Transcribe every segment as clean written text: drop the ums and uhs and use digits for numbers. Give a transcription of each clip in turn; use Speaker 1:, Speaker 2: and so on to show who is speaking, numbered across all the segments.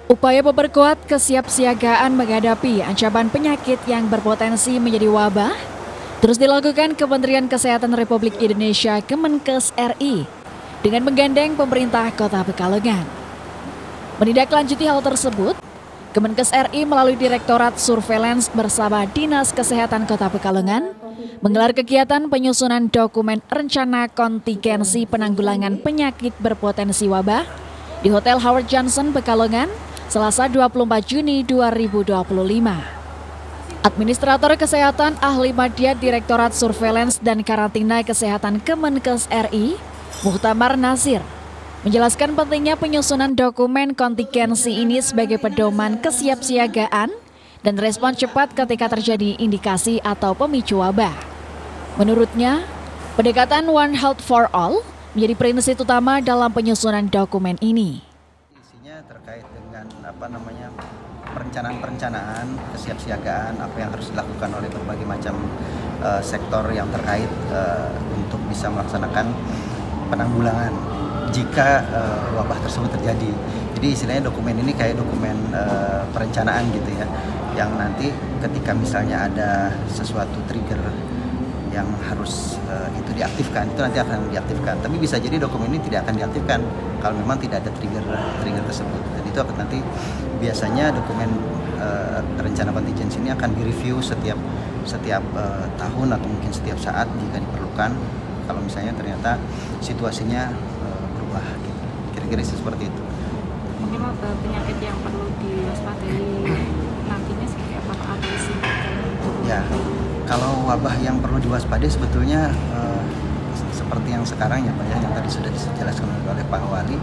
Speaker 1: Upaya memperkuat kesiapsiagaan menghadapi ancaman penyakit yang berpotensi menjadi wabah terus dilakukan Kementerian Kesehatan Republik Indonesia Kemenkes RI dengan menggandeng pemerintah Kota Pekalongan. Menindaklanjuti hal tersebut, Kemenkes RI melalui Direktorat Surveillance bersama Dinas Kesehatan Kota Pekalongan menggelar kegiatan penyusunan dokumen rencana kontingensi penanggulangan penyakit berpotensi wabah di Hotel Howard Johnson Pekalongan Selasa 24 Juni 2025. Administrator Kesehatan Ahli Madya Direktorat Surveillance dan Karantina Kesehatan Kemenkes RI, Muhtamar Nasir, menjelaskan pentingnya penyusunan dokumen kontingensi ini sebagai pedoman kesiapsiagaan dan respon cepat ketika terjadi indikasi atau pemicu wabah. Menurutnya, pendekatan One Health for All menjadi prinsip utama dalam penyusunan dokumen ini.
Speaker 2: Isinya terkait dengan perencanaan kesiapsiagaan apa yang harus dilakukan oleh berbagai macam sektor yang terkait untuk bisa melaksanakan penanggulangan jika wabah tersebut terjadi. Jadi istilahnya dokumen ini kayak dokumen perencanaan gitu ya, yang nanti ketika misalnya ada sesuatu trigger yang harus itu diaktifkan, itu nanti akan diaktifkan. Tapi bisa jadi dokumen ini tidak akan diaktifkan kalau memang tidak ada trigger tersebut. Dan itu akan nanti biasanya dokumen rencana kontingensi ini akan direview setiap tahun atau mungkin setiap saat jika diperlukan. Kalau misalnya ternyata situasinya berubah, gitu. Kira-kira seperti itu.
Speaker 3: Mungkin penyakit yang perlu diwaspadai nantinya seperti apa Pak?
Speaker 2: Ya. Kalau wabah yang perlu diwaspadai sebetulnya seperti yang sekarang ya Pak ya, yang tadi sudah dijelaskan oleh Pak Wali,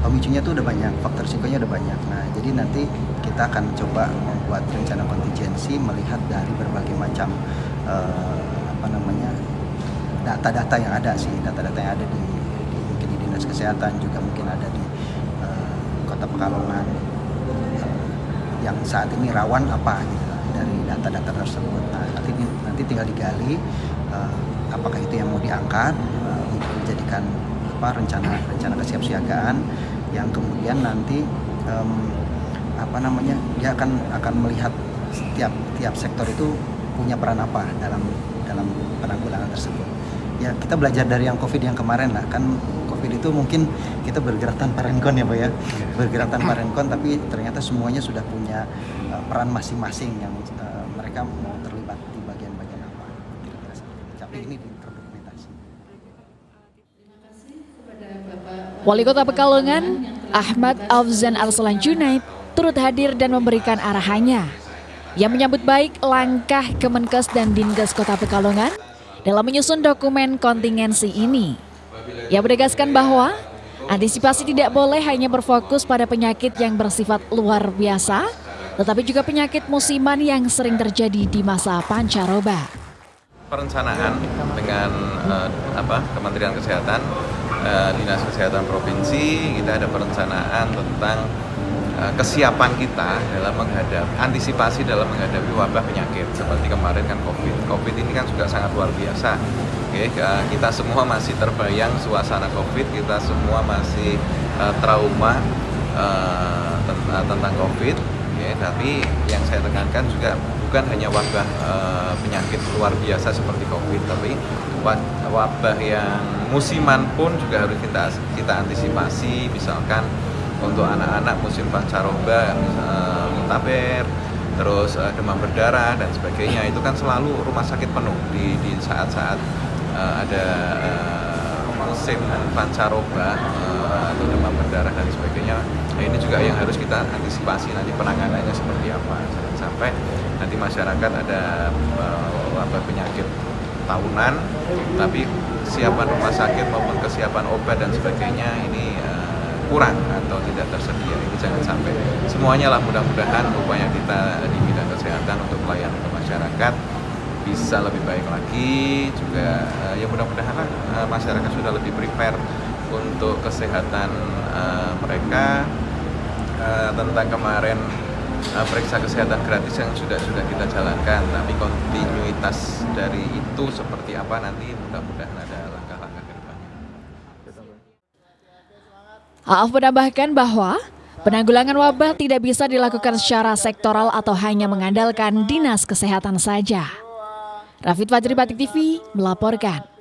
Speaker 2: pemicunya itu udah banyak, faktor risikonya udah banyak. Nah, jadi nanti kita akan coba membuat rencana kontingensi melihat dari berbagai macam data-data yang ada sih, data-data yang ada mungkin di Dinas Kesehatan, juga mungkin ada di Kota Pekalongan yang saat ini rawan apa gitu dari data-data tersebut. Nah, nanti tinggal digali apakah itu yang mau diangkat untuk menjadikan rencana kesiapsiagaan yang kemudian nanti dia akan melihat tiap sektor itu punya peran apa dalam penanggulangan tersebut. Ya, kita belajar dari yang COVID yang kemarin lah, kan COVID itu mungkin kita bergerak tanpa renkon ya Pak ya, bergerak tanpa renkon, tapi ternyata semuanya sudah punya peran masing-masing yang mereka mau terlibat di bagian-bagian apa. Tapi ini terdokumentasi.
Speaker 1: Wali Kota Pekalongan, Ahmad Afzan Arslan Junaid, turut hadir dan memberikan arahannya. Ia menyambut baik langkah Kemenkes dan Dinkes Kota Pekalongan dalam menyusun dokumen kontingensi ini. Ia menegaskan bahwa antisipasi tidak boleh hanya berfokus pada penyakit yang bersifat luar biasa, tetapi juga penyakit musiman yang sering terjadi di masa pancaroba.
Speaker 4: Perencanaan dengan Kementerian Kesehatan, Dinas Kesehatan Provinsi, kita ada perencanaan tentang kesiapan kita dalam antisipasi dalam menghadapi wabah penyakit seperti kemarin kan COVID ini kan juga sangat luar biasa. Oke, kita semua masih terbayang suasana COVID, kita semua masih trauma tentang COVID. Oke, tapi yang saya tekankan juga bukan hanya wabah penyakit luar biasa seperti COVID, tapi wabah yang musiman pun juga harus kita antisipasi. Misalkan untuk anak-anak musim pancaroba, muntaber, terus demam berdarah dan sebagainya, itu kan selalu rumah sakit penuh di saat-saat ada musim pancaroba atau demam berdarah dan sebagainya. Nah, ini juga yang harus kita antisipasi nanti penanganannya seperti apa, jangan sampai nanti masyarakat ada wabah penyakit tahunan, tapi kesiapan rumah sakit maupun kesiapan obat dan sebagainya ini kurang atau tidak tersedia. Ini jangan sampai. Semuanya lah mudah-mudahan upaya kita di bidang kesehatan untuk pelayanan ke masyarakat bisa lebih baik lagi. Juga ya mudah-mudahan masyarakat sudah lebih prepare untuk kesehatan mereka. Tentang kemarin periksa kesehatan gratis yang sudah kita jalankan, tapi kontinuitas dari itu seperti apa nanti mudah-mudahan ada langkah-langkah ke depannya.
Speaker 1: Aaf menambahkan bahwa Penanggulangan wabah tidak bisa dilakukan secara sektoral atau hanya mengandalkan Dinas Kesehatan saja. Rafid Fajri, Batik TV, melaporkan.